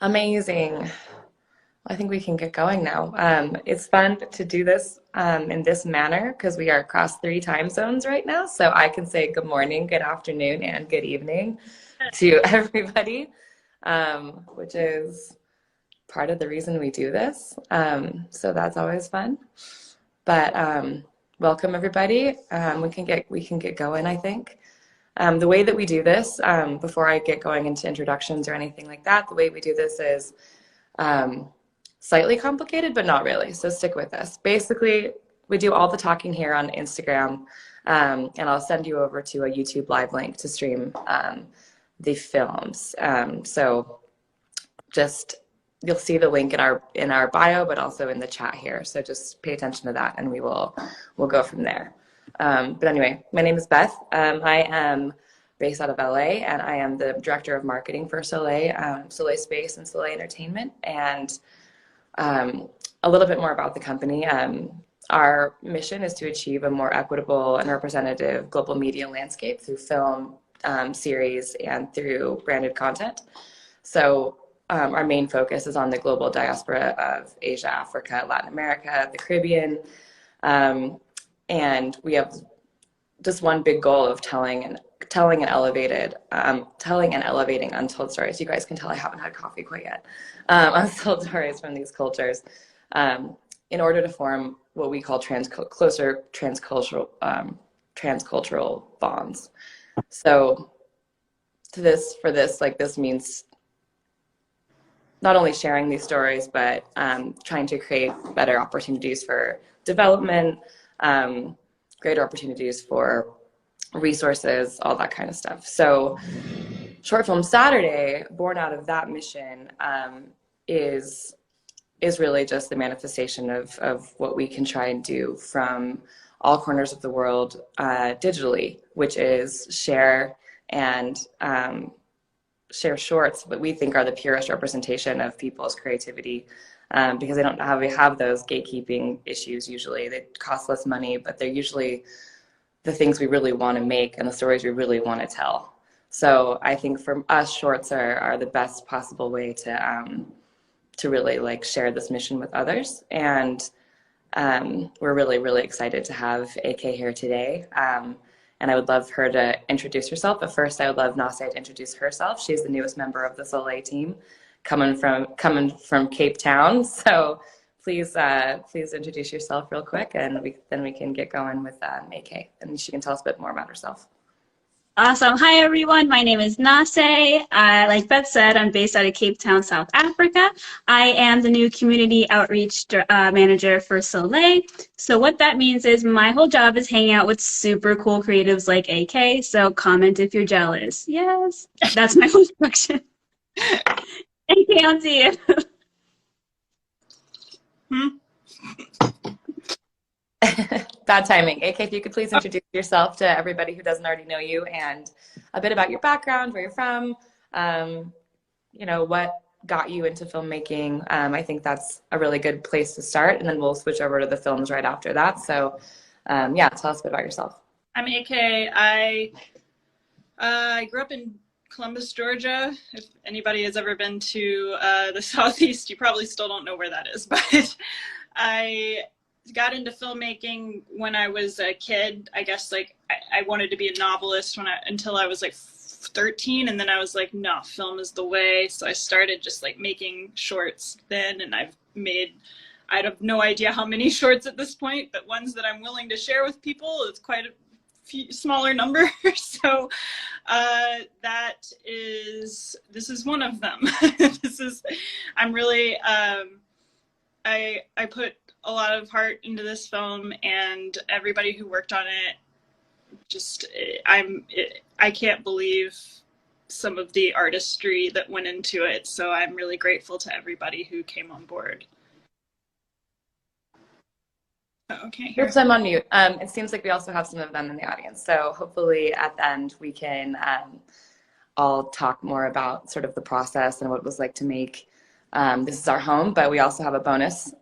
Amazing. I think we can get going now. It's fun to do this in this manner because we are across 3 time zones right now. So I can say good morning, good afternoon, and good evening to everybody, which is part of the reason we do this. So that's always fun. But welcome everybody. We can get going, I think. The way that we do this, before I get going into introductions or anything like that, the way we do this is slightly complicated, but not really. So stick with us. Basically, we do all the talking here on Instagram, and I'll send you over to a YouTube live link to stream the films. So just you'll see the link in our bio, but also in the chat here. So just pay attention to that, and we'll go from there. But anyway, my name is Beth. I am based out of LA, and I am the director of marketing for Soleil, Soleil Space and Soleil Entertainment. And a little bit more about the company. Our mission is to achieve a more equitable and representative global media landscape through film, series, and through branded content. So our main focus is on the global diaspora of Asia, Africa, Latin America, the Caribbean. And we have just one big goal of telling and elevating untold stories. You guys can tell I haven't had coffee quite yet. Untold stories from these cultures, in order to form what we call closer transcultural bonds. So this means not only sharing these stories, but trying to create better opportunities for development, greater opportunities for resources, all that kind of stuff. So Short Film Saturday, born out of that mission, is really just the manifestation of what we can try and do from all corners of the world digitally, which is share shorts that we think are the purest representation of people's creativity, because they don't have those gatekeeping issues usually. They cost less money, but they're usually the things we really want to make and the stories we really want to tell. So I think for us, shorts are the best possible way to really like share this mission with others. And we're really, really excited to have AK here today. And I would love her to introduce herself. But first, I would love Nase to introduce herself. She's the newest member of the Soleil team, coming from Cape Town. So please introduce yourself real quick, and then we can get going with AK, and she can tell us a bit more about herself. Awesome. Hi, everyone. My name is Nase. Like Beth said, I'm based out of Cape Town, South Africa. I am the new community outreach manager for Soleil. So what that means is my whole job is hanging out with super cool creatives like AK. So comment if you're jealous. Yes, that's my whole introduction. AK, on to you. Bad timing. AK, if you could please introduce yourself to everybody who doesn't already know you, and a bit about your background, where you're from, what got you into filmmaking. I think that's a really good place to start, and then we'll switch over to the films right after that. So yeah, tell us a bit about yourself. I'm AK. I grew up in Columbus, Georgia. If anybody has ever been to the Southeast, you probably still don't know where that is, but I got into filmmaking when I was a kid. I guess like I wanted to be a novelist until I was like 13, and then I was like, no, film is the way. So I started just like making shorts then, and I have no idea how many shorts at this point, but ones that I'm willing to share with people. It's quite a few, smaller number. So this is one of them. I'm really I put a lot of heart into this film, and everybody who worked on it. I can't believe some of the artistry that went into it. So I'm really grateful to everybody who came on board. Okay. Oops, I'm on mute. It seems like we also have some of them in the audience. So hopefully at the end we can all talk more about sort of the process and what it was like to make. This is our home, but we also have a bonus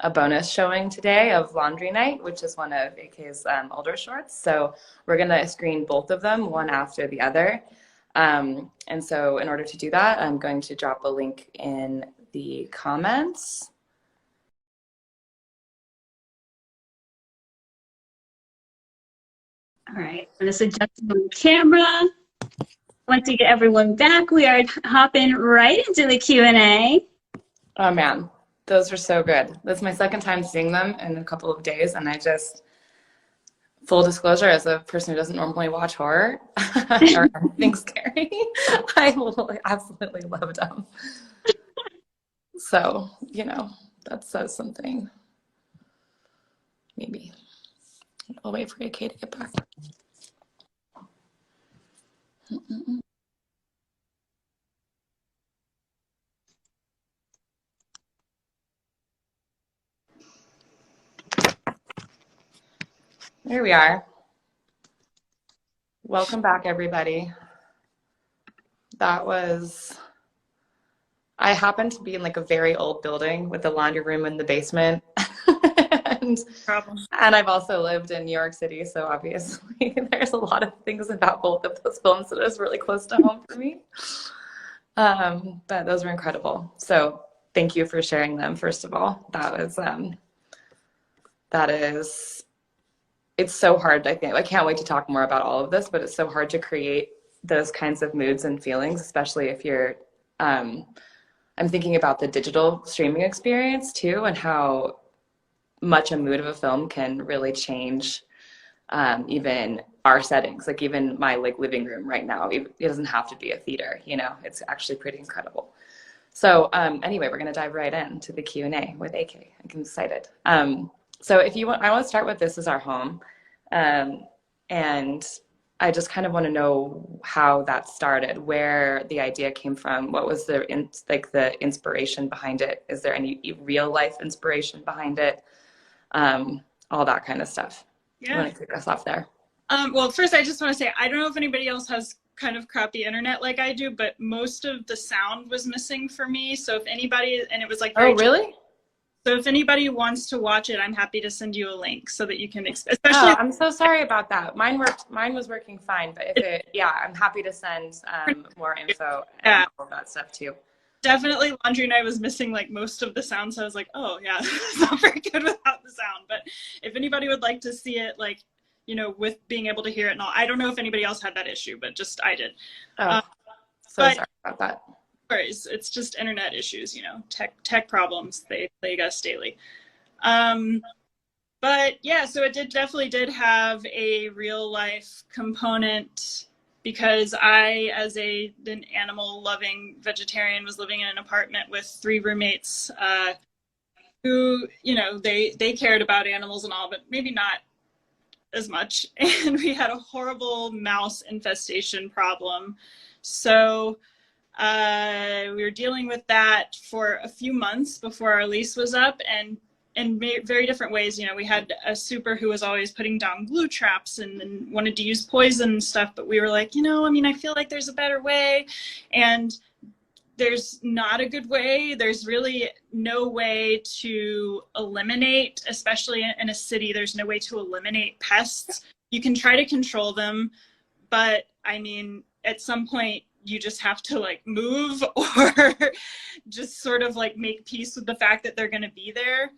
showing today of Laundry Night, which is one of AK's older shorts. So we're going to screen both of them, one after the other. And so in order to do that, I'm going to drop a link in the comments. All right, I'm just adjusting the camera. Once we get everyone back, we are hopping right into the Q&A. Oh man, those were so good. That's my second time seeing them in a couple of days, and I just, full disclosure, as a person who doesn't normally watch horror or anything scary, I absolutely loved them. So, you know, that says something. Maybe. I'll wait for AK to get back. There we are. Welcome back, everybody. That was, I happened to be in like a very old building with a laundry room in the basement. And I've also lived in New York City, so obviously there's a lot of things about both of those films that is really close to home for me. But those were incredible. So thank you for sharing them, first of all. It's so hard, I think. I can't wait to talk more about all of this, but it's so hard to create those kinds of moods and feelings, especially if you're, I'm thinking about the digital streaming experience too, and how much a mood of a film can really change even our settings. Like even my living room right now, it doesn't have to be a theater, you know, it's actually pretty incredible. So anyway, we're gonna dive right into the Q&A with AK. I'm excited. So if you want, I want to start with This Is Our Home. And I just kind of want to know how that started, where the idea came from, what was the inspiration behind it? Is there any real life inspiration behind it? All that kind of stuff. Yeah. You want to kick us off there? Well, first I just want to say, I don't know if anybody else has kind of crappy internet like I do, but most of the sound was missing for me. So if anity, and it was like, oh, really? So if anybody wants to watch it, I'm happy to send you a link so that you can, especially. Oh, I'm so sorry about that. Mine was working fine, but yeah, I'm happy to send more info and all of that stuff too. Definitely laundry night was missing like most of the sound, so I was like, oh yeah, it's not very good without the sound. But if anybody would like to see it, like, you know, with being able to hear it and all, I don't know if anybody else had that issue, but just I did. Oh, sorry about that. It's just internet issues, you know, tech problems. They plague us daily. But yeah, so it definitely did have a real life component, because I, as an animal loving vegetarian, was living in an apartment with 3 roommates who, you know, they cared about animals and all, but maybe not as much. And we had a horrible mouse infestation problem. So we were dealing with that for a few months before our lease was up, and in very different ways. You know, we had a super who was always putting down glue traps and wanted to use poison and stuff, but we were like, you know, I mean, I feel like there's a better way, and there's not a good way. There's really no way to eliminate, especially in a city, there's no way to eliminate pests. You can try to control them, but I mean, at some point, you just have to like move or just sort of like make peace with the fact that they're going to be there.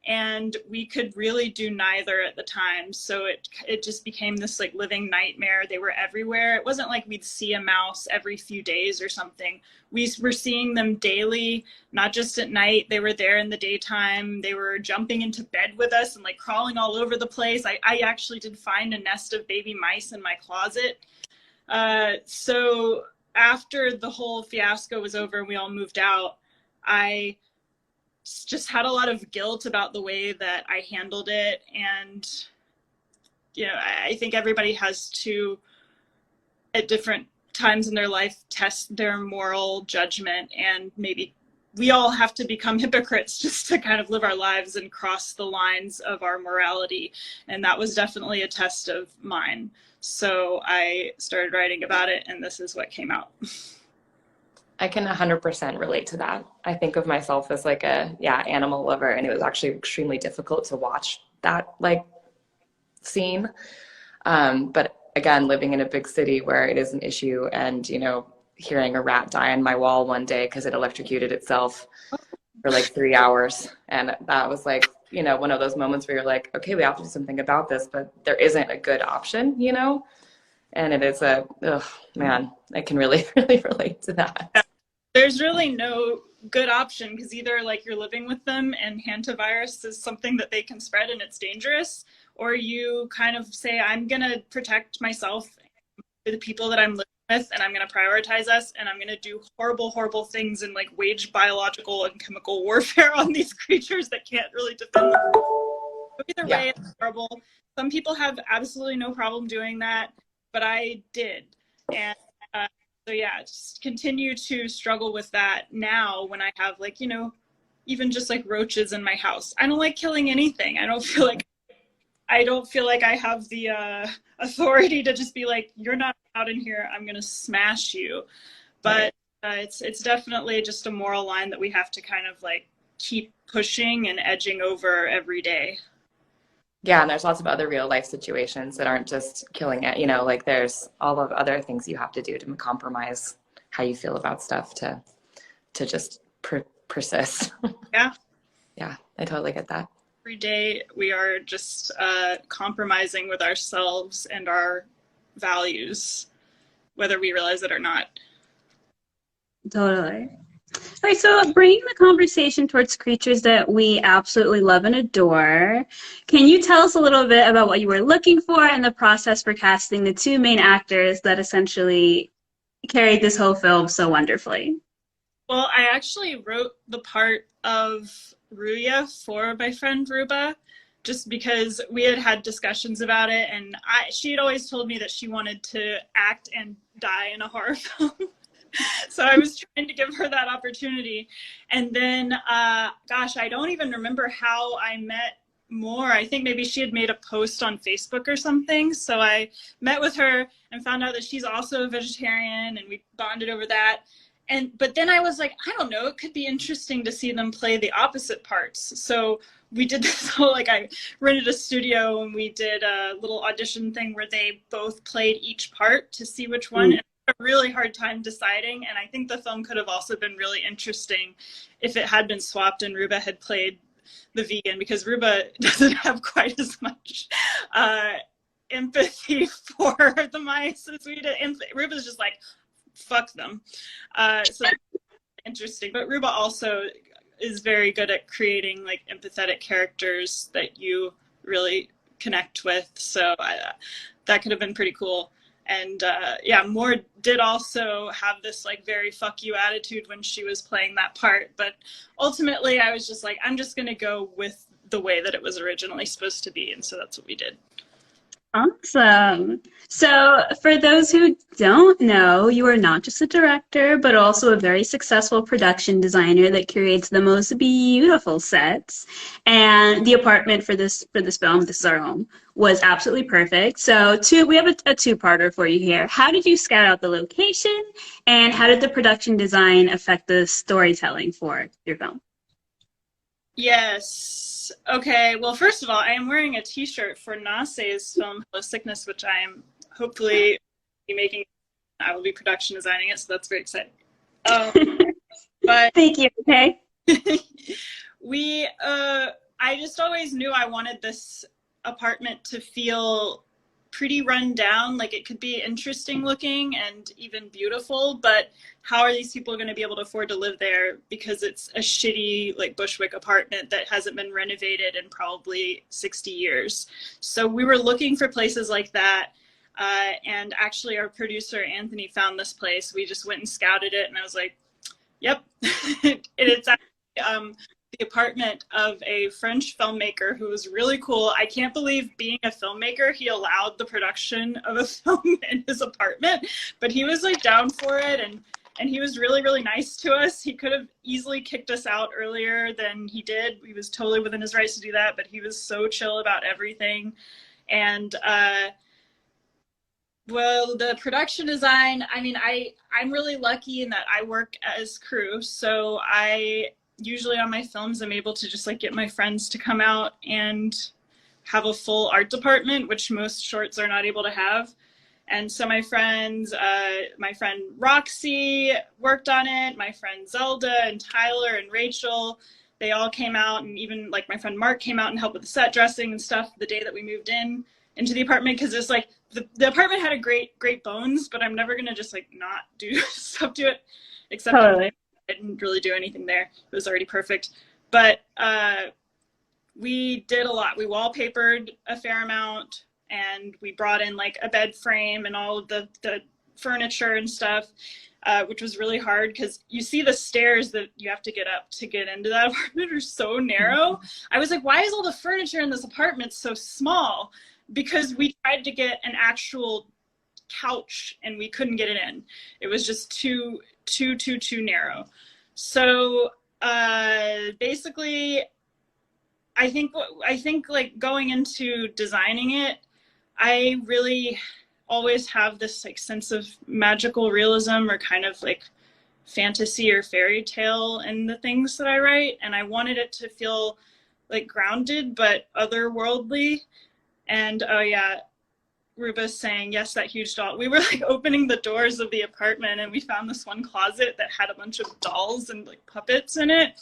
And we could really do neither at the time. So it just became this like living nightmare. They were everywhere. It wasn't like we'd see a mouse every few days or something. We were seeing them daily, not just at night. They were there in the daytime. They were jumping into bed with us and like crawling all over the place. I actually did find a nest of baby mice in my closet. So after the whole fiasco was over and we all moved out, I just had a lot of guilt about the way that I handled it. And, you know, I think everybody has to, at different times in their life, test their moral judgment, and maybe we all have to become hypocrites just to kind of live our lives and cross the lines of our morality. And that was definitely a test of mine. So I started writing about it, and this is what came out. I can 100% relate to that. I think of myself as like animal lover, and it was actually extremely difficult to watch that like scene. But again, living in a big city where it is an issue, and, you know, hearing a rat die on my wall one day because it electrocuted itself for like 3 hours. And that was like, you know, one of those moments where you're like, okay, we have to do something about this, but there isn't a good option, you know? And it is oh man, I can really, really relate to that. There's really no good option because either like you're living with them and hantavirus is something that they can spread and it's dangerous, or you kind of say, I'm going to protect myself and the people that I'm living with, and I'm going to prioritize us, and I'm going to do horrible, horrible things and like wage biological and chemical warfare on these creatures that can't really defend them. Either way, it's horrible. Some people have absolutely no problem doing that, but I did. And so yeah, just continue to struggle with that now when I have like, you know, even just like roaches in my house. I don't like killing anything. I don't feel like I have the authority to just be like, you're not out in here, I'm gonna smash you. But it's definitely just a moral line that we have to kind of like keep pushing and edging over every day. Yeah, and there's lots of other real life situations that aren't just killing it, you know, like there's all of other things you have to do to compromise how you feel about stuff to just persist. Yeah. Yeah, I totally get that. Every day we are just compromising with ourselves and our values, whether we realize it or not. Totally. All right, so bringing the conversation towards creatures that we absolutely love and adore, can you tell us a little bit about what you were looking for and the process for casting the two main actors that essentially carried this whole film so wonderfully? Well, I actually wrote the part of Ruya for my friend Ruba, just because we had had discussions about it, and she had always told me that she wanted to act and die in a horror film. So I was trying to give her that opportunity. And then, gosh, I don't even remember how I met more. I think maybe she had made a post on Facebook or something. So I met with her and found out that she's also a vegetarian, and we bonded over that. But then I was like, I don't know, it could be interesting to see them play the opposite parts. So we did this whole, like, I rented a studio and we did a little audition thing where they both played each part to see which one. And I had a really hard time deciding. And I think the film could have also been really interesting if it had been swapped and Ruba had played the vegan, because Ruba doesn't have quite as much empathy for the mice as we did. Ruba's just like, fuck them. So interesting. But Ruba also is very good at creating like empathetic characters that you really connect with. So that could have been pretty cool. And yeah, Moore did also have this like very fuck you attitude when she was playing that part. But ultimately I was just like, I'm just going to go with the way that it was originally supposed to be. And so that's what we did. Awesome. So for those who don't know, you are not just a director, but also a very successful production designer that creates the most beautiful sets. And the apartment for this film, This Is Our Home, was absolutely perfect. So we have a two-parter for you here. How did you scout out the location, and how did the production design affect the storytelling for your film? Yes. Okay. Well, first of all, I am wearing a T-shirt for Nase's film Hello Sickness, which I am hopefully making. I will be production designing it, so that's very exciting. But thank you. Okay. I just always knew I wanted this apartment to feel pretty run down, like it could be interesting looking and even beautiful, but how are these people going to be able to afford to live there because it's a shitty like Bushwick apartment that hasn't been renovated in probably 60 years. So we were looking for places like that, and actually our producer Anthony found this place. We just went and scouted it, and I was like, yep. It's actually the apartment of a French filmmaker who was really cool. I can't believe, being a filmmaker, he allowed the production of a film in his apartment, but he was like down for it, and he was really, really nice to us. He could have easily kicked us out earlier than he did. He was totally within his rights to do that, but he was so chill about everything. And well, the production design, I mean, I'm really lucky in that I work as crew, so I usually on my films I'm able to just like get my friends to come out and have a full art department, which most shorts are not able to have. And so my friend Roxy worked on it, my friend Zelda and Tyler and Rachel, they all came out, and even like my friend Mark came out and helped with the set dressing and stuff the day that we moved into the apartment, because it's like the apartment had a great bones, but I'm never gonna just like not do stuff to it, except Totally. I didn't really do anything there. It was already perfect. But we did a lot. We wallpapered a fair amount, and we brought in like a bed frame and all of the furniture and stuff, which was really hard because you see the stairs that you have to get up to get into that apartment are so narrow. I was like, why is all the furniture in this apartment so small? Because we tried to get an actual couch and we couldn't get it in. It was just too narrow. So basically, I think like going into designing it, I really always have this like sense of magical realism or kind of like fantasy or fairy tale in the things that I write, and I wanted it to feel like grounded but otherworldly. And oh yeah, Ruba's saying, yes, that huge doll. We were like opening the doors of the apartment and we found this one closet that had a bunch of dolls and like puppets in it.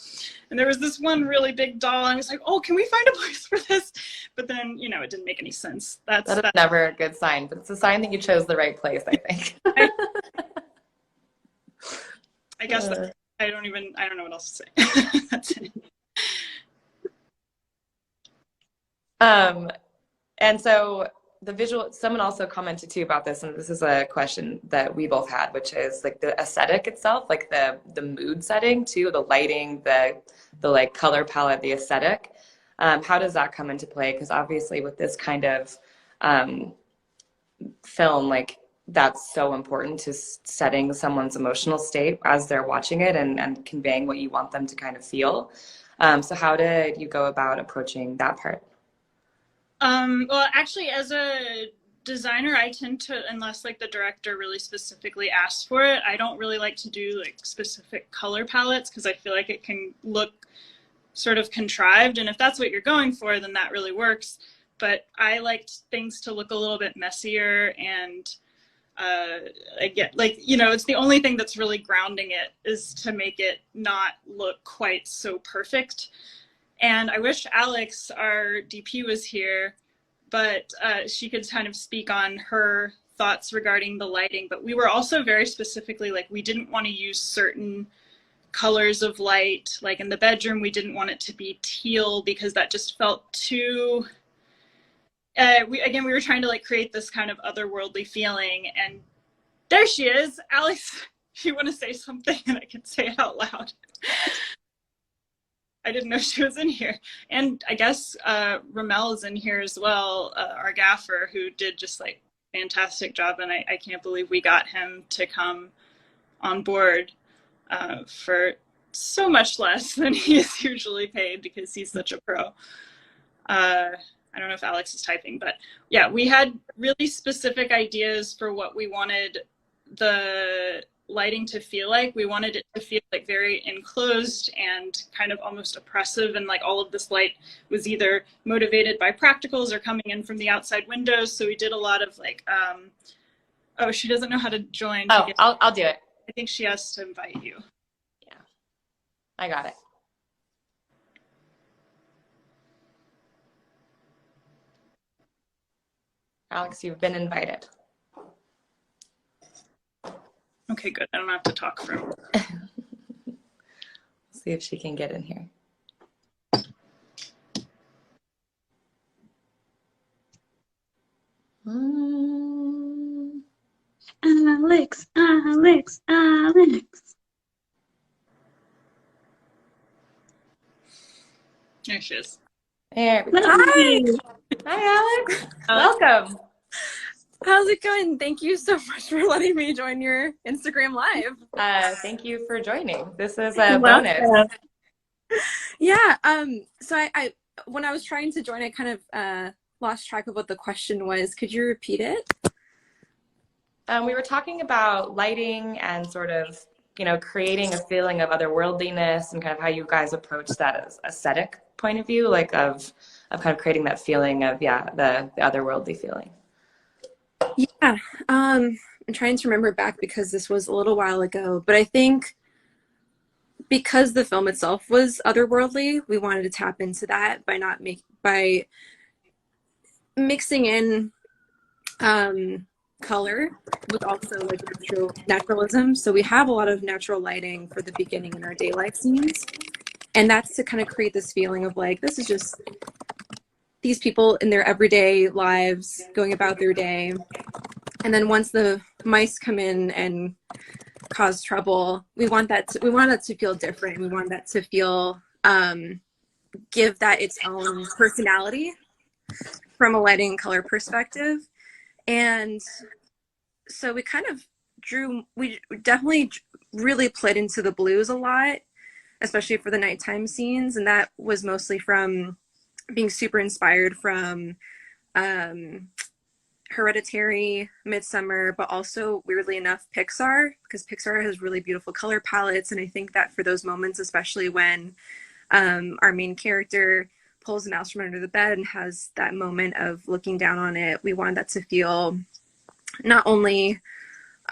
And there was this one really big doll. And I was like, oh, can we find a place for this? But then, you know, it didn't make any sense. That's never a good sign, but it's a sign that you chose the right place, I think. I guess I don't know what else to say. That's it. And so the visual, someone also commented too about this, and this is a question that we both had, which is like the aesthetic itself, like the mood setting too, the lighting, the like color palette, the aesthetic. How does that come into play? Because obviously with this kind of film, like that's so important to setting someone's emotional state as they're watching it and conveying what you want them to kind of feel. So how did you go about approaching that part? Well, actually, as a designer, I tend to, unless like the director really specifically asks for it, I don't really like to do like specific color palettes because I feel like it can look sort of contrived. And if that's what you're going for, then that really works. But I liked things to look a little bit messier, and I get like, you know, it's the only thing that's really grounding it is to make it not look quite so perfect. And I wish Alex, our DP, was here, but she could kind of speak on her thoughts regarding the lighting. But we were also very specifically like, we didn't want to use certain colors of light. Like in the bedroom, we didn't want it to be teal because that just felt too, we were trying to like create this kind of otherworldly feeling. And there she is. Alex, if you want to say something and I can say it out loud. I didn't know she was in here. And I guess Ramel is in here as well, our gaffer, who did just like a fantastic job. And I can't believe we got him to come on board for so much less than he is usually paid because he's such a pro. I don't know if Alex is typing, but yeah, we had really specific ideas for what we wanted the lighting to feel like. We wanted it to feel like very enclosed and kind of almost oppressive, and like all of this light was either motivated by practicals or coming in from the outside windows. So we did a lot of like oh, she doesn't know how to join. Oh, I'll do it. I think she has to invite you. Yeah, I got it. Alex, you've been invited. Okay, good. I don't have to talk for her. See if she can get in here. Alex. There she is. There we go. Hi. Hi, Alex. Welcome. How's it going? Thank you so much for letting me join your Instagram Live. Thank you for joining. This is a bonus. Yeah. So I when I was trying to join, I kind of lost track of what the question was. Could you repeat it? We were talking about lighting and sort of, you know, creating a feeling of otherworldliness and kind of how you guys approach that as aesthetic point of view, like of kind of creating that feeling of, yeah, the otherworldly feeling. Yeah, Yeah, I'm trying to remember back because this was a little while ago, but I think because the film itself was otherworldly, we wanted to tap into that by not make by mixing in color with also like naturalism. So we have a lot of natural lighting for the beginning in our daylight scenes, and that's to kind of create this feeling of like this is just these people in their everyday lives going about their day. And then once the mice come in and cause trouble, we want that to feel different. We want that to feel give that its own personality from a lighting and color perspective. And so we definitely really played into the blues a lot, especially for the nighttime scenes. And that was mostly from being super inspired from Hereditary, Midsummer, but also weirdly enough Pixar, because Pixar has really beautiful color palettes. And I think that for those moments, especially when our main character pulls a mouse from under the bed and has that moment of looking down on it, we wanted that to feel not only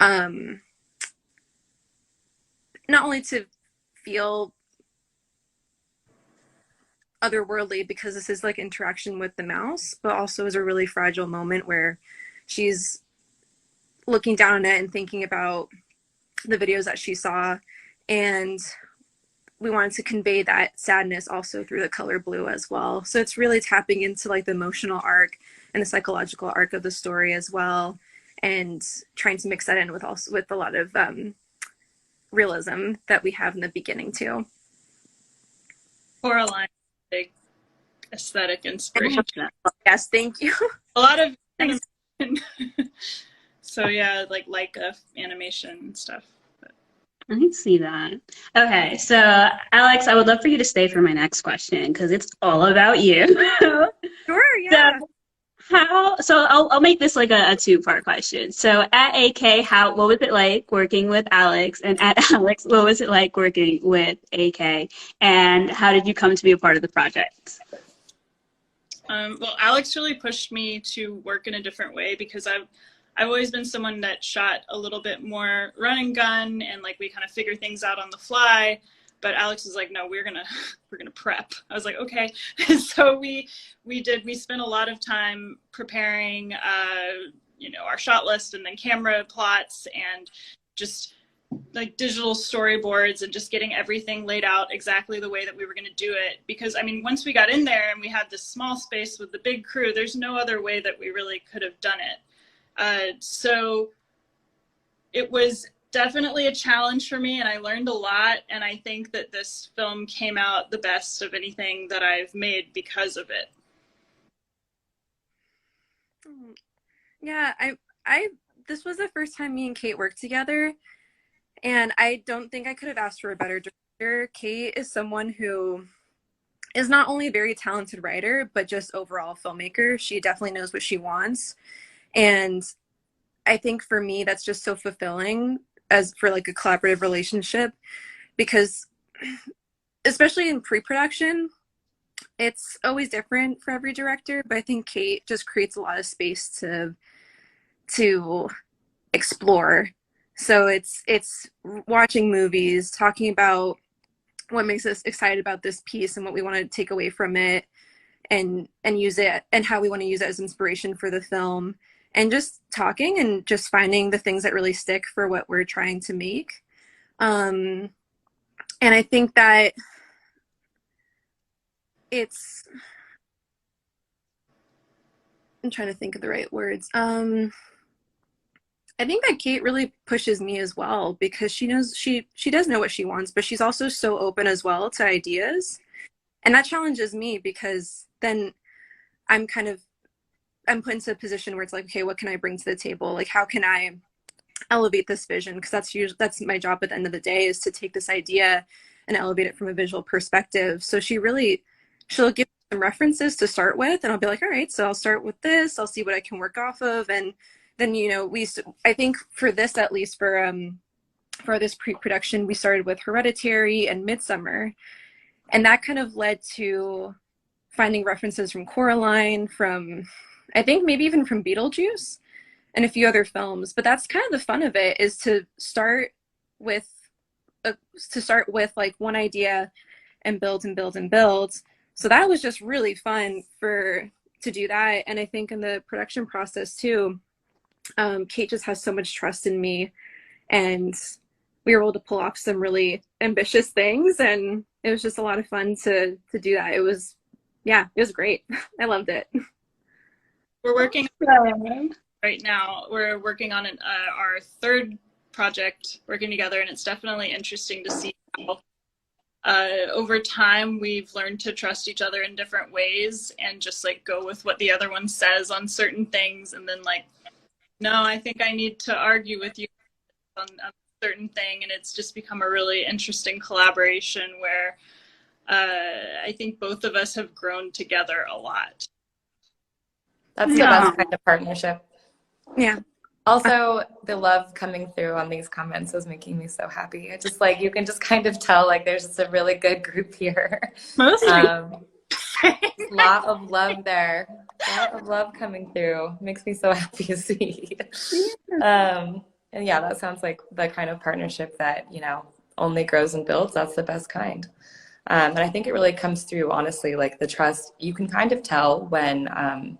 to feel otherworldly because this is like interaction with the mouse, but also is a really fragile moment where she's looking down on it and thinking about the videos that she saw. And we wanted to convey that sadness also through the color blue as well. So it's really tapping into like the emotional arc and the psychological arc of the story as well, and trying to mix that in with a lot of realism that we have in the beginning too. Coraline, big aesthetic inspiration. Yes, thank you. A lot of animation. So yeah, like Leica animation and stuff. I can see that. Okay, so Alex, I would love for you to stay for my next question because it's all about you. Sure, yeah. So I'll make this like a two-part question. So at AK, what was it like working with Alex? And at Alex, what was it like working with AK? And how did you come to be a part of the project? Well, Alex really pushed me to work in a different way because I've always been someone that shot a little bit more run and gun, and like we kind of figure things out on the fly. But Alex was like, no, we're gonna prep. I was like, okay. So we spent a lot of time preparing, our shot list and then camera plots and just like digital storyboards and just getting everything laid out exactly the way that we were going to do it. Because I mean, once we got in there and we had this small space with the big crew, there's no other way that we really could have done it. So it was definitely a challenge for me, and I learned a lot, and I think that this film came out the best of anything that I've made because of it. Yeah, I this was the first time me and Kate worked together, and I don't think I could have asked for a better director. Kate is someone who is not only a very talented writer, but just overall filmmaker. She definitely knows what she wants. And I think for me, that's just so fulfilling as for like a collaborative relationship, because especially in pre-production, it's always different for every director. But I think Kate just creates a lot of space to explore. So it's watching movies, talking about what makes us excited about this piece and what we want to take away from it, and use it, and how we want to use it as inspiration for the film, and just talking and just finding the things that really stick for what we're trying to make. And I think that I'm trying to think of the right words. I think that Kate really pushes me as well, because she knows she does know what she wants, but she's also so open as well to ideas. And that challenges me, because then I'm put into a position where it's like, okay, what can I bring to the table? Like, how can I elevate this vision? Because that's my job at the end of the day, is to take this idea and elevate it from a visual perspective. So she'll give some references to start with, and I'll be like, all right, so I'll start with this. I'll see what I can work off of. And then, I think for this, at least for this pre-production, we started with Hereditary and Midsummer. And that kind of led to finding references from Coraline, from, I think maybe even from Beetlejuice. and a few other films. But that's kind of the fun of it, is to start with like one idea and build and build and build. So that was just really fun to do that. And I think in the production process too, Kate just has so much trust in me, and we were able to pull off some really ambitious things, and it was just a lot of fun to do that. It was great. I loved it. We're working right now. We're working on our third project, working together, and it's definitely interesting to see how over time we've learned to trust each other in different ways and just like go with what the other one says on certain things, and then like, no, I think I need to argue with you on a certain thing, and it's just become a really interesting collaboration where I think both of us have grown together a lot. That's the best kind of partnership. Yeah. Also, the love coming through on these comments is making me so happy. It's just like, you can just kind of tell like there's just a really good group here. A lot of love there. A lot of love coming through. Makes me so happy to see. And yeah, that sounds like the kind of partnership that, you know, only grows and builds. That's the best kind. And I think it really comes through, honestly, like the trust. You can kind of tell when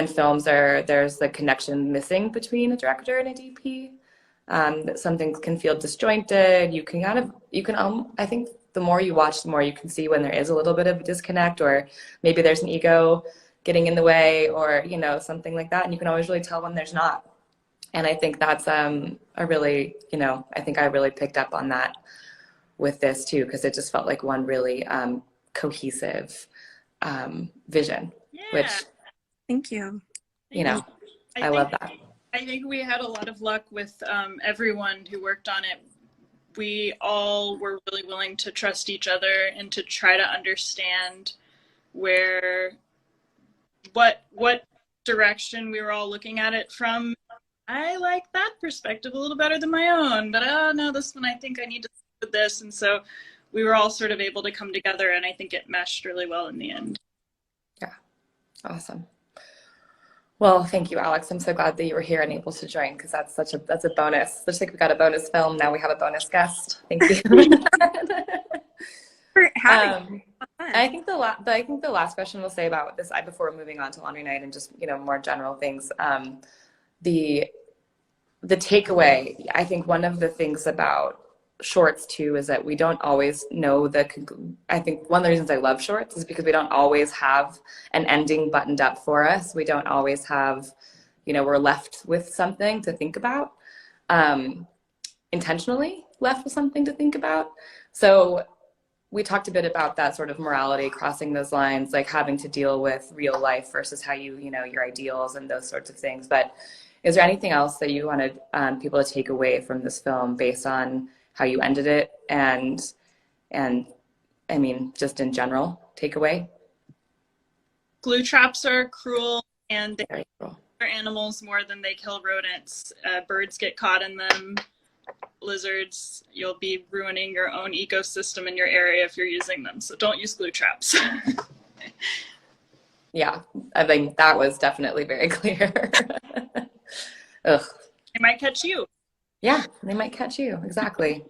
films there's the connection missing between a director and a DP. That something can feel disjointed. I think the more you watch, the more you can see when there is a little bit of a disconnect, or maybe there's an ego getting in the way, or, you know, something like that. And you can always really tell when there's not. And I think that's I think I really picked up on that with this too, because it just felt like one really cohesive vision, which, thank you. You know, I love that. I think we had a lot of luck with everyone who worked on it. We all were really willing to trust each other and to try to understand what direction we were all looking at it from. I like that perspective a little better than my own, but no, this one I think I need to stick with this. And so we were all sort of able to come together, and I think it meshed really well in the end. Yeah, awesome. Well, thank you, Alex. I'm so glad that you were here and able to join, because that's a bonus. Looks like we got a bonus film. Now we have a bonus guest. Thank you. For having I think the last question we'll say about this, before moving on to laundry night and just, you know, more general things, the takeaway. I think one of the things about shorts too is that we don't always know I think one of the reasons I love shorts is because we don't always have an ending buttoned up for us. We don't always have, you know, we're left with something to think about, intentionally left with something to think about. So we talked a bit about that sort of morality, crossing those lines, like having to deal with real life versus how you know, your ideals and those sorts of things. But is there anything else that you wanted people to take away from this film based on how you ended it, and I mean, just in general, takeaway? Glue traps are cruel, and they kill animals more than they kill rodents. Birds get caught in them. Lizards, you'll be ruining your own ecosystem in your area if you're using them. So don't use glue traps. Yeah, I think that was definitely very clear. Ugh. They might catch you. Yeah, they might catch you. Exactly.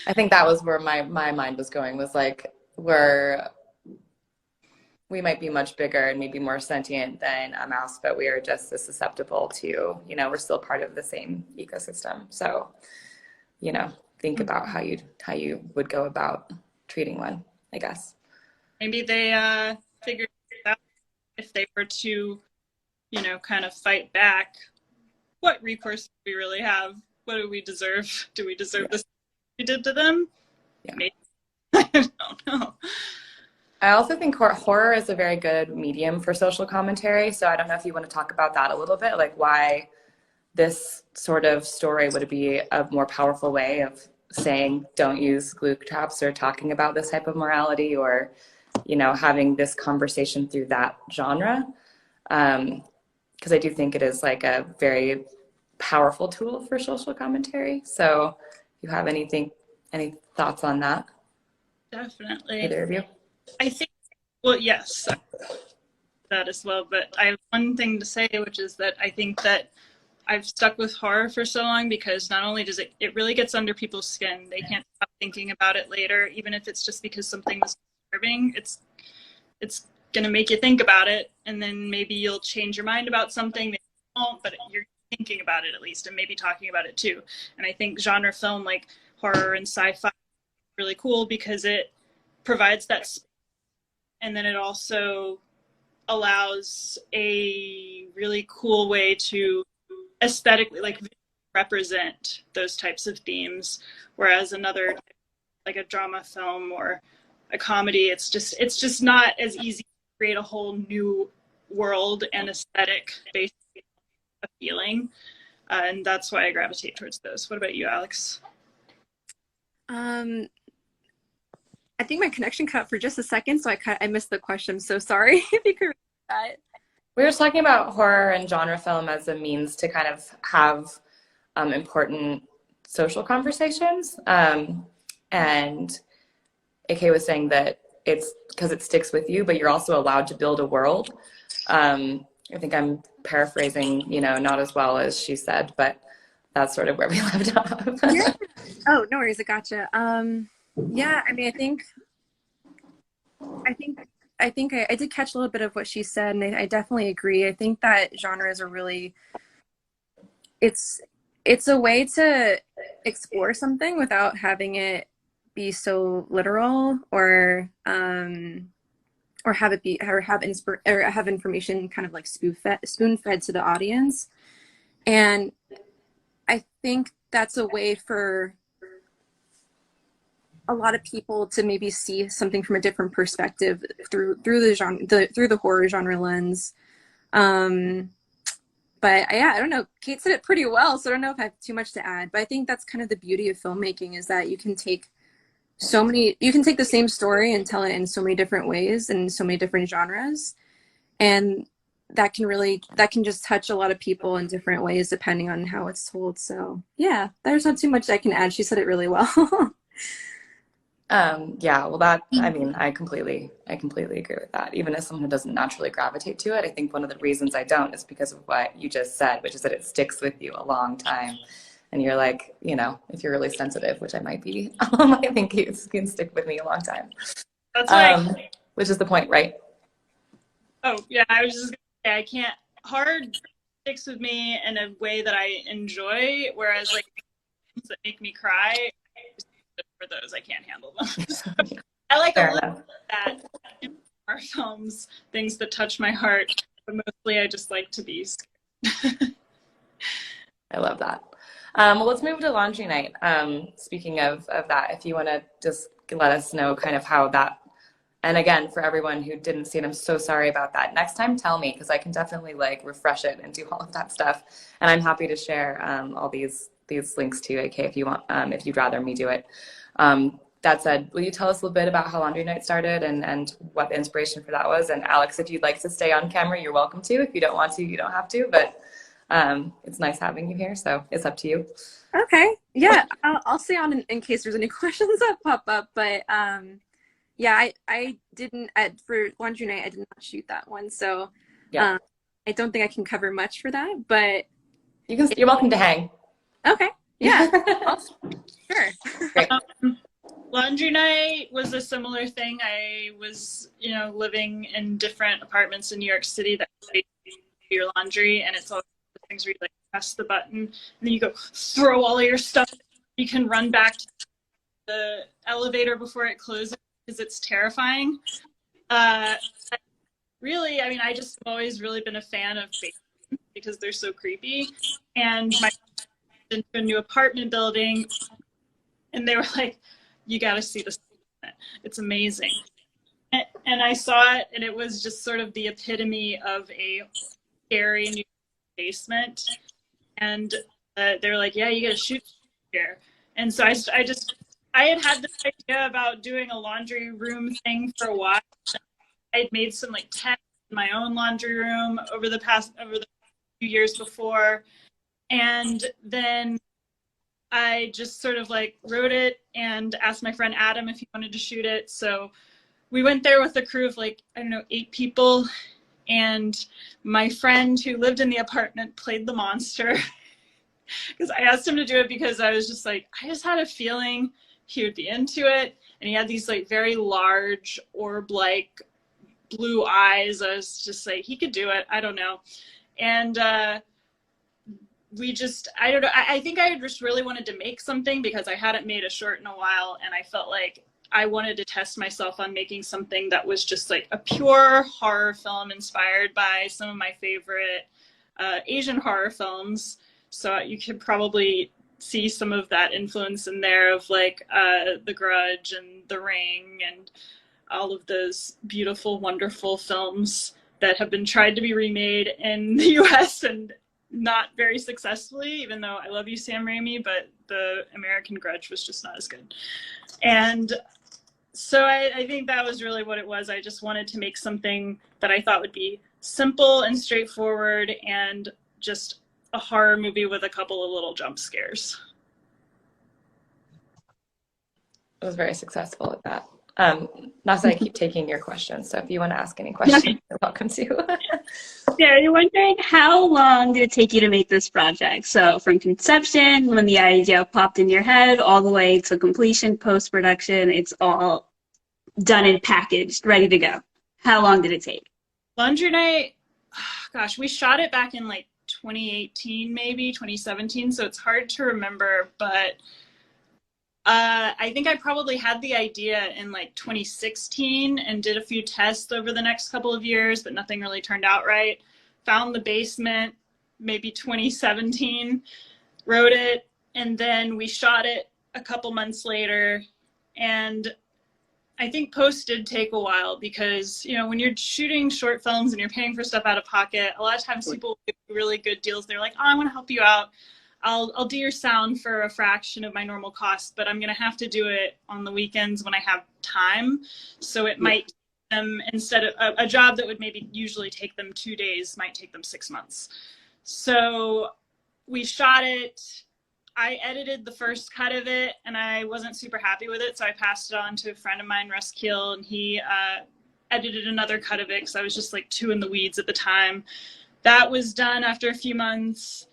I think that was where my mind was going, was like, we might be much bigger and maybe more sentient than a mouse, but we are just as susceptible to, you know, we're still part of the same ecosystem. So, you know, think about how you would go about treating one, I guess. Maybe they figured out if they were to, you know, kind of fight back, what recourse do we really have? What do we deserve? Do we deserve this we did to them? Yeah. Maybe. I don't know. I also think horror is a very good medium for social commentary. So I don't know if you want to talk about that a little bit, like why this sort of story would be a more powerful way of saying don't use glue traps, or talking about this type of morality, or, you know, having this conversation through that genre. Because I do think it is like a very powerful tool for social commentary. So if you have any thoughts on that? Definitely. Either of you? I think, well, yes. that as well. But I have one thing to say, which is that I think that I've stuck with horror for so long because not only does it really gets under people's skin. They can't stop thinking about it later, even if it's just because something was disturbing. It's going to make you think about it, and then maybe you'll change your mind about something. Maybe you won't, but you're thinking about it at least, and maybe talking about it too. And I think genre film like horror and sci-fi is really cool because it provides that space, and then it also allows a really cool way to aesthetically like represent those types of themes, whereas another like a drama film or a comedy, it's just not as easy to create a whole new world and aesthetic based on a feeling, and that's why I gravitate towards those. What about you, Alex? I think my connection cut out for just a second, so I missed the question. I'm so sorry. If you could repeat that. We were talking about horror and genre film as a means to kind of have important social conversations. And AK was saying that it's because it sticks with you, but you're also allowed to build a world. I think I'm paraphrasing, not as well as she said, but that's sort of where we left off. Yeah. Oh, no worries. I gotcha. Yeah, I mean, I think I did catch a little bit of what she said, and I definitely agree. I think that genres are really, it's a way to explore something without having it be so literal or have information kind of like spoon fed to the audience. And I think that's a way for a lot of people to maybe see something from a different perspective through the horror genre lens. But yeah, I don't know. Kate said it pretty well, so I don't know if I have too much to add. But I think that's kind of the beauty of filmmaking, is that you can take the same story and tell it in so many different ways and so many different genres, and that can just touch a lot of people in different ways depending on how it's told. So yeah, there's not too much I can add. She said it really well. Yeah, well, I completely agree with that. Even as someone who doesn't naturally gravitate to it, I think one of the reasons I don't is because of what you just said, which is that it sticks with you a long time. And you're like, if you're really sensitive, which I might be, I think it can stick with me a long time. That's right. Which is the point, right? Oh, yeah, I was just going to say, hard sticks with me in a way that I enjoy, whereas like things that make me cry, for those, I can't handle them. So, I like a little bit of that in our films, things that touch my heart, but mostly I just like to be scared. I love that. Well, let's move to laundry night. Speaking of that, if you want to just let us know kind of how that, and again, for everyone who didn't see it, I'm so sorry about that. Next time, tell me, because I can definitely like refresh it and do all of that stuff. And I'm happy to share all these links to you, AK, if you want, if you'd rather me do it. That said, will you tell us a little bit about how laundry night started and what the inspiration for that was? And Alex, if you'd like to stay on camera, you're welcome to. If you don't want to, you don't have to, but it's nice having you here, so it's up to you. Okay. Yeah, I'll stay on in case there's any questions that pop up, but yeah, I didn't, for laundry night, I did not shoot that one, so yeah. I don't think I can cover much for that, but you're welcome to hang. Okay. Yeah. Sure. Great. Laundry night was a similar thing. I was, living in different apartments in New York City that do your laundry, and it's all the things where you like press the button and then you go throw all of your stuff. You can run back to the elevator before it closes because it's terrifying. Really, I just have always really been a fan of basements because they're so creepy. And my into a new apartment building, and they were like, you got to see this. It's amazing. And I saw it, and it was just sort of the epitome of a scary new basement. And they were like, yeah, you got to shoot here. And so I had this idea about doing a laundry room thing for a while. I had made some like tents in my own laundry room over the few years before. And then I just sort of like wrote it and asked my friend Adam if he wanted to shoot it. So we went there with a crew of 8 people. And my friend who lived in the apartment played the monster because I asked him to do it because I was just like, I just had a feeling he would be into it. And he had these like very large orb-like blue eyes. I was just like, he could do it. I don't know. And we just, I don't know. I think I just really wanted to make something because I hadn't made a short in a while. And I felt like I wanted to test myself on making something that was just like a pure horror film inspired by some of my favorite Asian horror films. So you could probably see some of that influence in there of like The Grudge and The Ring and all of those beautiful, wonderful films that have been tried to be remade in the US and not very successfully, even though I love you, Sam Raimi, but the American Grudge was just not as good. And so I think that was really what it was. I just wanted to make something that I thought would be simple and straightforward and just a horror movie with a couple of little jump scares. It was very successful at that. Nasa, I keep taking your questions, so if you want to ask any questions, you're welcome to. Yeah, you're wondering how long did it take you to make this project? So from conception, when the idea popped in your head, all the way to completion, post-production, it's all done and packaged, ready to go. How long did it take? Laundry Night, gosh, we shot it back in like 2018, maybe 2017, so it's hard to remember, but I think I probably had the idea in like 2016 and did a few tests over the next couple of years, but nothing really turned out right. Found the basement, maybe 2017, wrote it, and then we shot it a couple months later. And I think post did take a while because, you know, when you're shooting short films and you're paying for stuff out of pocket, a lot of times people give you really good deals. They're like, oh, I want to help you out. I'll do your sound for a fraction of my normal cost, but I'm going to have to do it on the weekends when I have time. So it might take them, instead of a job that would maybe usually take them 2 days, might take them 6 months. So we shot it. I edited the first cut of it and I wasn't super happy with it. So I passed it on to a friend of mine, Russ Keel, and he edited another cut of it because I was just like too in the weeds at the time. That was done after a few months.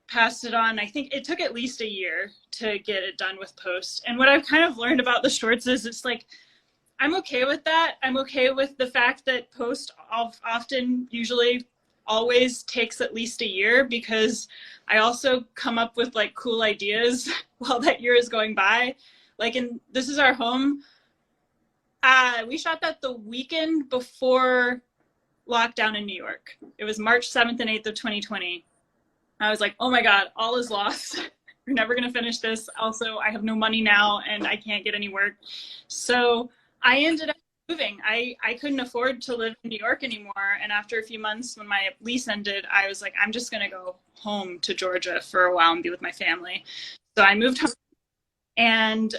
Passed it on. I think it took at least a year to get it done with post. And what I've kind of learned about the shorts is it's like, I'm okay with that. I'm okay with the fact that post often, usually, always takes at least a year because I also come up with like cool ideas while that year is going by. Like in This Is Our Home, we shot that the weekend before lockdown in New York. It was March 7th and 8th of 2020. I was like, oh my God, all is lost. We're never going to finish this. Also, I have no money now and I can't get any work. So I ended up moving. I couldn't afford to live in New York anymore. And after a few months when my lease ended, I was like, I'm just going to go home to Georgia for a while and be with my family. So I moved home. And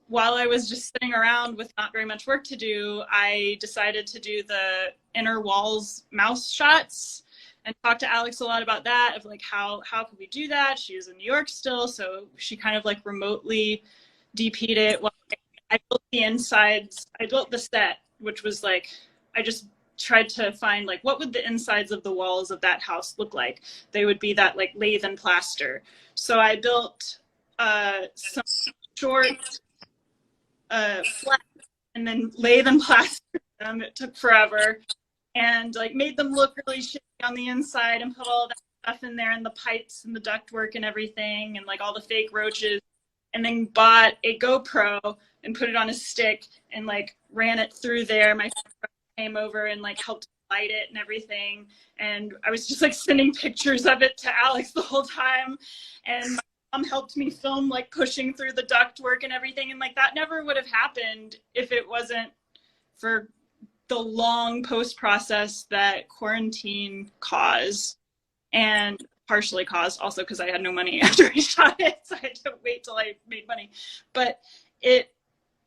while I was just sitting around with not very much work to do, I decided to do the inner walls mouse shots. And talked to Alex a lot about that, of like how could we do that? She was in New York still, so she kind of like remotely DP'd it. Well, I built the insides, I built the set, which was like, I just tried to find like what would the insides of the walls of that house look like? They would be that like lathe and plaster. So I built some short flats and then lathe and plaster them. It took forever. And like made them look really shitty on the inside and put all that stuff in there and the pipes and the ductwork and everything and like all the fake roaches, and then bought a GoPro and put it on a stick and like ran it through there. My friend came over and like helped light it and everything, and I was just like sending pictures of it to Alex the whole time, and my mom helped me film like pushing through the ductwork and everything, and like that never would have happened if it wasn't for the long post process that quarantine caused, and partially caused also because I had no money after I shot it, so I had to wait till I made money. But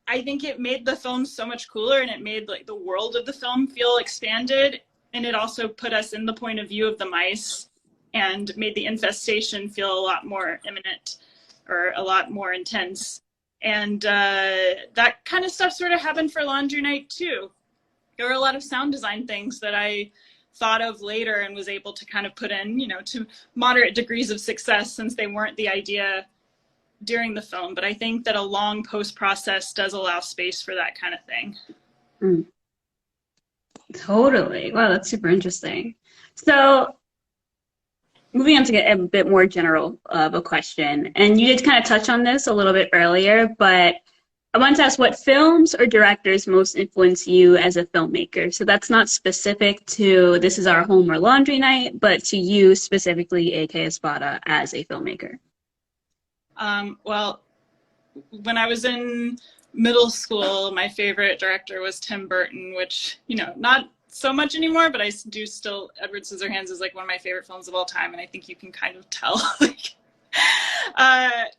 I think it made the film so much cooler, and it made like the world of the film feel expanded, and it also put us in the point of view of the mice and made the infestation feel a lot more imminent or a lot more intense. And that kind of stuff sort of happened for Laundry Night too. There were a lot of sound design things that I thought of later and was able to kind of put in, you know, to moderate degrees of success since they weren't the idea during the film. But I think that a long post process does allow space for that kind of thing. Mm. Totally. Wow, that's super interesting. So moving on to get a bit more general of a question, and you did kind of touch on this a little bit earlier, but I wanted to ask what films or directors most influence you as a filmmaker. So that's not specific to this is our home or laundry night, but to you specifically, AK Espada, as a filmmaker. Well, when I was in middle school, my favorite director was Tim Burton, which, you know, not so much anymore, but I do still, Edward Scissorhands is like one of my favorite films of all time, and I think you can kind of tell.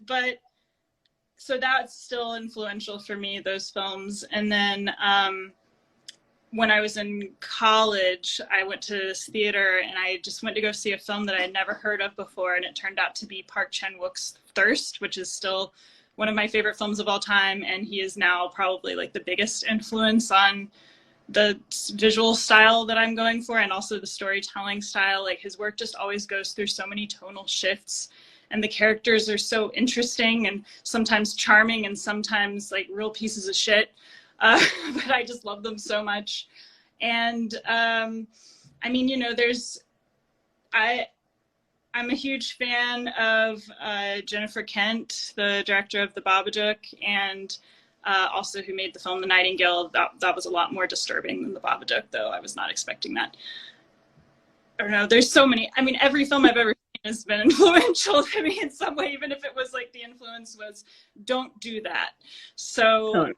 But so that's still influential for me, those films. And then when I was in college, I went to this theater and I just went to go see a film that I had never heard of before, and it turned out to be Park Chan-wook's Thirst, which is still one of my favorite films of all time, and he is now probably like the biggest influence on the visual style that I'm going for, and also the storytelling style. Like, his work just always goes through so many tonal shifts, and the characters are so interesting and sometimes charming and sometimes like real pieces of shit. But I just love them so much. And I mean, you know, I'm a huge fan of Jennifer Kent, the director of The Babadook, and also who made the film The Nightingale. That was a lot more disturbing than The Babadook, though. I was not expecting that. I don't know. There's so many. I mean, every film I've ever seen has been influential to me in some way, even if it was like the influence was don't do that. So I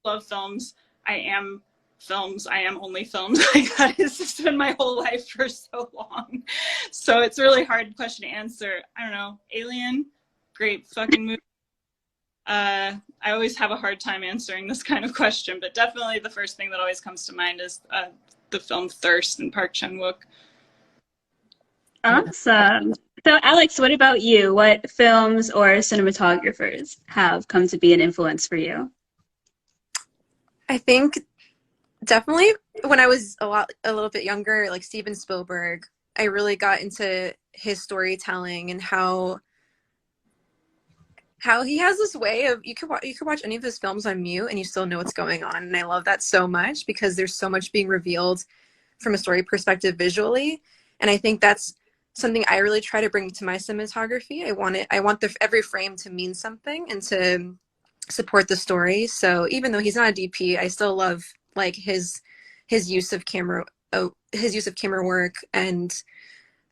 love films. I am films. I am only films. Like, that has just been my whole life for so long. So it's a really hard question to answer. I don't know. Alien, great fucking movie. I always have a hard time answering this kind of question, but definitely the first thing that always comes to mind is the film Thirst and Park Chan-wook. Awesome. So Alex, what about you? What films or cinematographers have come to be an influence for you? I think definitely when I was a little bit younger, like Steven Spielberg, I really got into his storytelling and how he has this way of, you could watch any of his films on mute and you still know what's going on. And I love that so much because there's so much being revealed from a story perspective visually. And I think that's something I really try to bring to my cinematography. I want every frame to mean something and to support the story. So even though he's not a DP, I still love like his use of camera work, and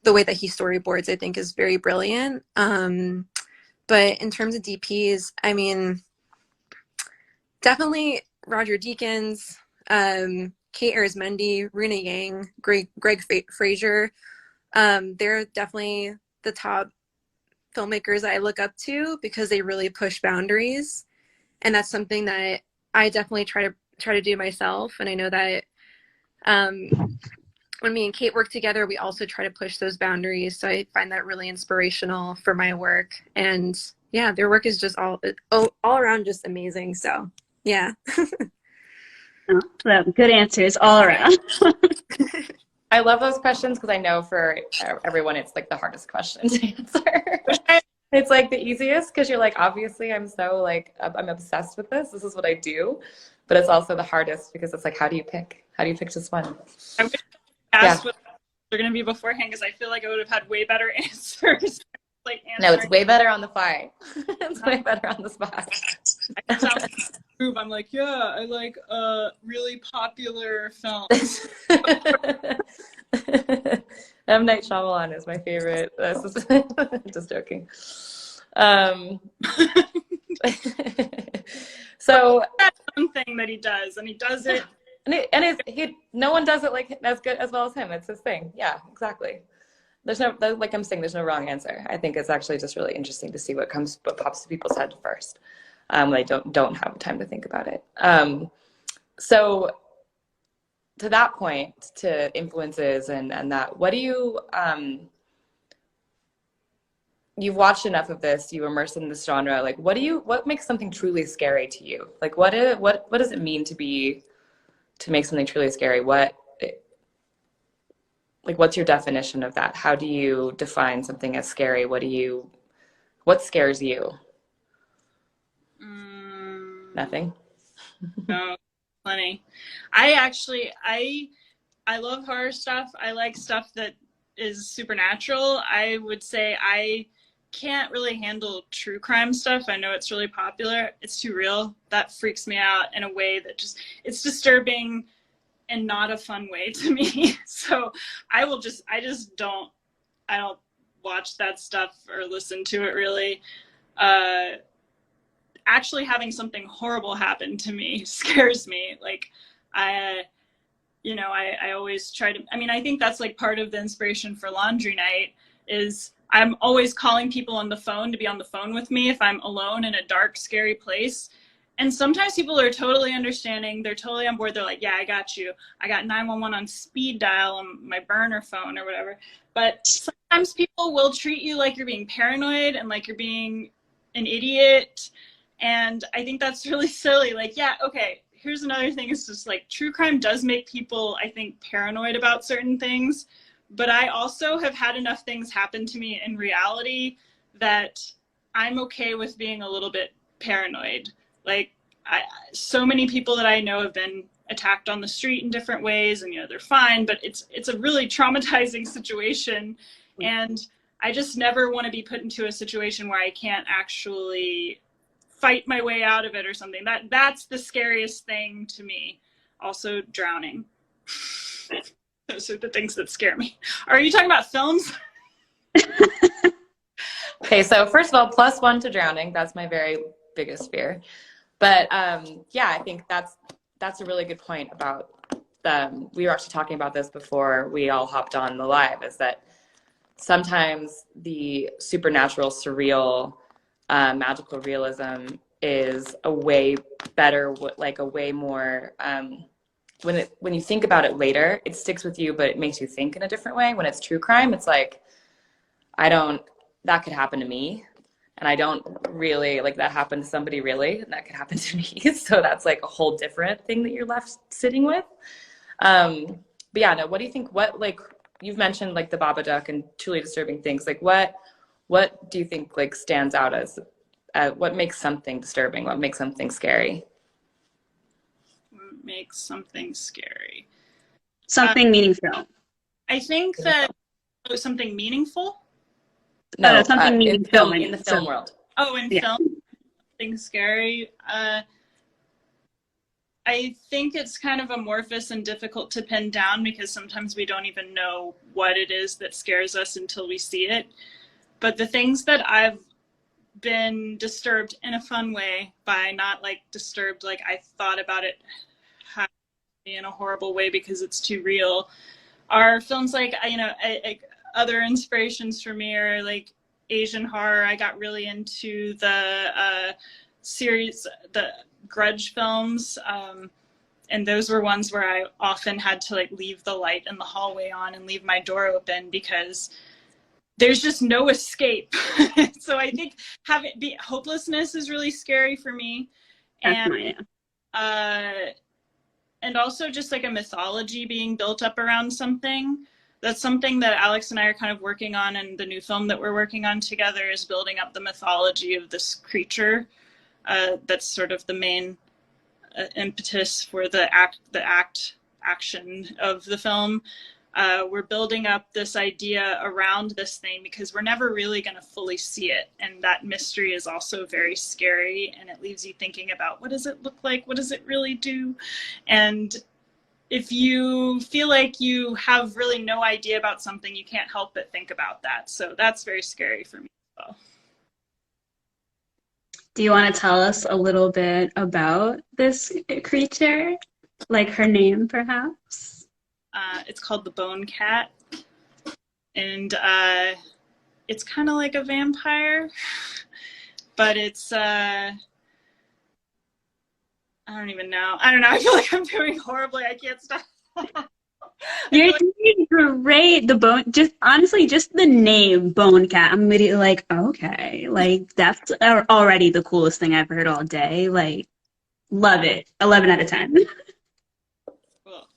the way that he storyboards, I think, is very brilliant. But in terms of DPs, I mean, definitely Roger Deakins, Kate Arizmendi, Rena Yang, Greg Fraser. They're definitely the top filmmakers that I look up to because they really push boundaries. And that's something that I definitely try to do myself. And I know that when me and Kate work together, we also try to push those boundaries. So I find that really inspirational for my work. And yeah, their work is just all around just amazing. So yeah. Well, good answers all around. I love those questions because I know for everyone it's like the hardest question to answer. It's like the easiest because you're like, obviously I'm so like, I'm obsessed with this. This is what I do. But it's also the hardest because it's like, how do you pick? How do you pick just one? I wish I asked what they're going to be beforehand because I feel like I would have had way better answers. No, it's way better on the fly. It's way better on the spot. I'm like, yeah, I like really popular films. M. Night Shyamalan is my favorite. Just joking. So that's one thing that he does, and he does it. No one does it like as good as well as him. It's his thing. Yeah, exactly. There's no, like I'm saying, there's no wrong answer. I think it's actually just really interesting to see what pops to people's head first. They don't have time to think about it. So to that point, to influences and that, what do you, you've watched enough of this, you immerse in this genre, like what makes something truly scary to you? Like what does it mean to make something truly scary? like, what's your definition of that? How do you define something as scary? What scares you? Nothing. No, plenty. I love horror stuff. I like stuff that is supernatural. I would say I can't really handle true crime stuff. I know it's really popular. It's too real. That freaks me out in a way that it's disturbing and not a fun way to me. So I don't watch that stuff or listen to it really. Actually having something horrible happen to me scares me. Like I always try to, I think that's like part of the inspiration for Laundry Night is I'm always calling people on the phone to be on the phone with me if I'm alone in a dark, scary place. And sometimes people are totally understanding. They're totally on board. They're like, yeah, I got you. I got 911 on speed dial on my burner phone or whatever. But sometimes people will treat you like you're being paranoid and like you're being an idiot. And I think that's really silly. Like, yeah, okay, here's another thing. It's just like true crime does make people, I think, paranoid about certain things. But I also have had enough things happen to me in reality that I'm okay with being a little bit paranoid. Like, so many people that I know have been attacked on the street in different ways, and they're fine, but it's a really traumatizing situation, and I just never want to be put into a situation where I can't actually fight my way out of it or something. That's the scariest thing to me. Also, drowning. Those are the things that scare me. Are you talking about films? Okay, so first of all, +1 to drowning. That's my very biggest fear. But yeah, I think that's a really good point about we were actually talking about this before we all hopped on the live, is that sometimes the supernatural, surreal, magical realism is a way better, like a way more, when you think about it later, it sticks with you, but it makes you think in a different way. When it's true crime, it's like, that could happen to me. And I don't really, like, that happened to somebody really, and that could happen to me. So that's like a whole different thing that you're left sitting with. But yeah, no, what do you think, like, you've mentioned like the Babadook and truly disturbing things. Like what do you think like stands out as, what makes something disturbing? What makes something scary? What makes something scary? Something meaningful. I think that something meaningful. No, something meaningful in the film world. Oh, in film, something scary. I think it's kind of amorphous and difficult to pin down because sometimes we don't even know what it is that scares us until we see it. But the things that I've been disturbed in a fun way by, not like disturbed like I thought about it in a horrible way because it's too real, are films like, other inspirations for me are like Asian horror. I got really into the series, the Grudge films, and those were ones where I often had to like leave the light in the hallway on and leave my door open because there's just no escape. So I think hopelessness is really scary for me, and also just like a mythology being built up around something. That's something that Alex and I are kind of working on, and the new film that we're working on together is building up the mythology of this creature. That's sort of the main impetus for the action of the film. We're building up this idea around this thing because we're never really going to fully see it, and that mystery is also very scary, and it leaves you thinking about, what does it look like? What does it really do? And if you feel like you have really no idea about something, you can't help but think about that. So that's very scary for me as well. Do you want to tell us a little bit about this creature? Like her name, perhaps? It's called the Bone Cat. And it's kind of like a vampire, but it's... I don't even know. I don't know. I feel like I'm doing horribly. I can't stop. You're doing great. The bone, just honestly, just the name Bone Cat. I'm immediately like, okay, like that's already the coolest thing I've heard all day. Like, love it. 11 out of 10. Cool.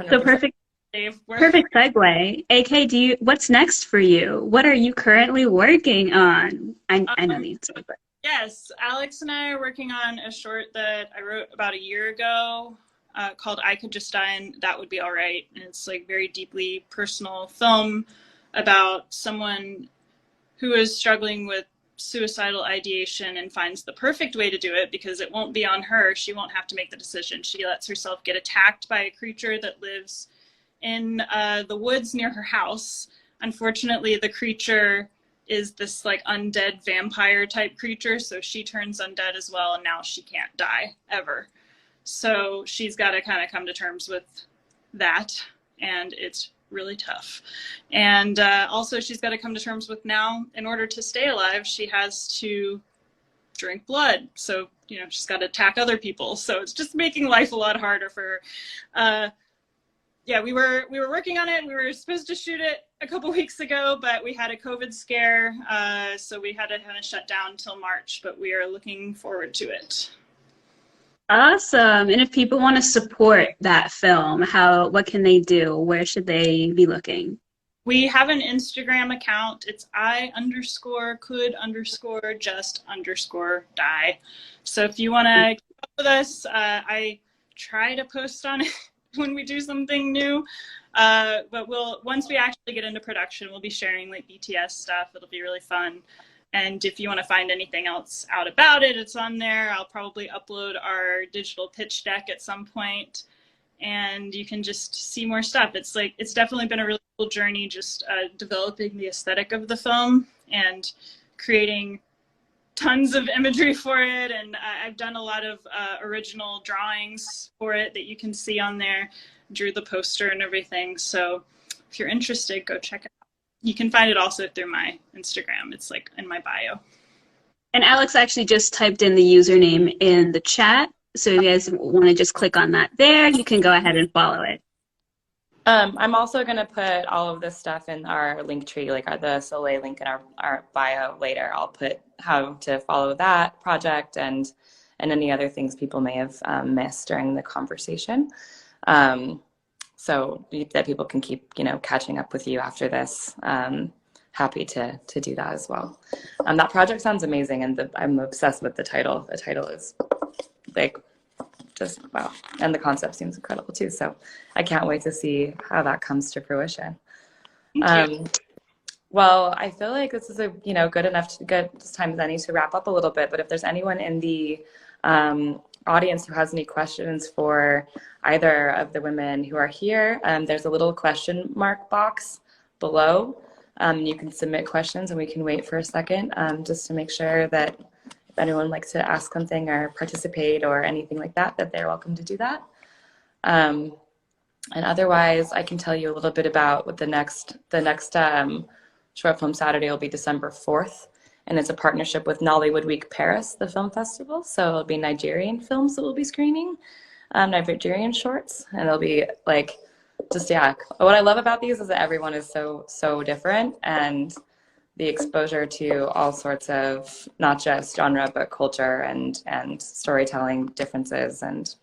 So perfect. Perfect segue. AK, what's next for you? What are you currently working on? I know the answer, but. Yes, Alex and I are working on a short that I wrote about a year ago called I Could Just Die and That Would Be All Right. And it's like very deeply personal film about someone who is struggling with suicidal ideation and finds the perfect way to do it because it won't be on her. She won't have to make the decision. She lets herself get attacked by a creature that lives in the woods near her house. Unfortunately, the creature is this like undead vampire type creature, so she turns undead as well, and now she can't die ever. So she's got to kind of come to terms with that, and it's really tough. And also she's got to come to terms with now, in order to stay alive, she has to drink blood. So, you know, she's got to attack other people. So it's just making life a lot harder for her. Yeah, we were working on it. We were supposed to shoot it a couple weeks ago, but we had a COVID scare, so we had to kind of shut down until March, but we are looking forward to it. Awesome. And if people want to support that film, what can they do? Where should they be looking? We have an Instagram account. It's I_could_just_die. So if you want to keep up with us, I try to post on it when we do something new, but once we actually get into production, we'll be sharing like BTS stuff. It'll be really fun. And if you want to find anything else out about it, it's on there. I'll probably upload our digital pitch deck at some point, and you can just see more stuff. It's definitely been a really cool journey, just developing the aesthetic of the film and creating tons of imagery for it, and I've done a lot of original drawings for it that you can see on there. Drew the poster and everything, so if you're interested, go check it out. You can find it also through my Instagram. It's like in my bio. And Alex actually just typed in the username in the chat, so if you guys want to just click on that there, you can go ahead and follow it. I'm also going to put all of this stuff in our link tree, like the Soleil link in our bio later. I'll put how to follow that project and any other things people may have missed during the conversation. So that people can keep, catching up with you after this. Happy to do that as well. That project sounds amazing, and I'm obsessed with the title. The title is like, just wow, and the concept seems incredible too, so I can't wait to see how that comes to fruition. Well, I feel like this is a good time as any to wrap up a little bit, but if there's anyone in the audience who has any questions for either of the women who are here, there's a little question mark box below. You can submit questions, and we can wait for a second just to make sure that if anyone would like to ask something or participate or anything like that, that they're welcome to do that. And otherwise, I can tell you a little bit about what the next Short Film Saturday will be December 4th. And it's a partnership with Nollywood Week Paris, the film festival. So it'll be Nigerian films that we'll be screening, Nigerian shorts. And it'll be like, what I love about these is that everyone is so different, and the exposure to all sorts of not just genre but culture and storytelling differences and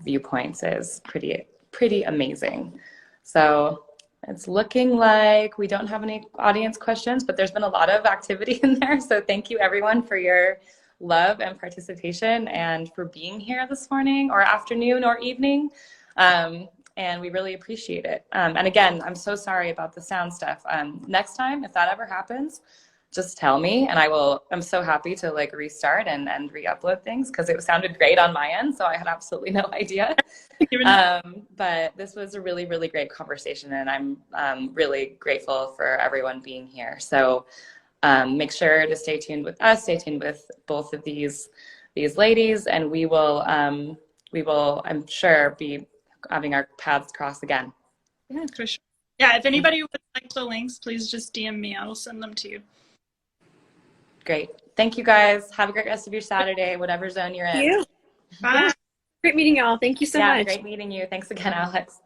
viewpoints is pretty amazing. So it's looking like we don't have any audience questions, but there's been a lot of activity in there. So thank you everyone for your love and participation and for being here this morning or afternoon or evening. And we really appreciate it. And again, I'm so sorry about the sound stuff. Next time, if that ever happens, just tell me, and I'm so happy to like restart and re-upload things, because it sounded great on my end, so I had absolutely no idea. But this was a really, really great conversation, and I'm really grateful for everyone being here. So make sure to stay tuned with us, stay tuned with both of these ladies, and we will, I'm sure, be having our paths cross again. Yeah, for sure. Yeah, if anybody would like the links, please just DM me. I will send them to you. Great. Thank you, guys. Have a great rest of your Saturday, whatever zone you're in. Thank you. Bye. Great meeting y'all. Thank you so much. Great meeting you. Thanks again, Alex.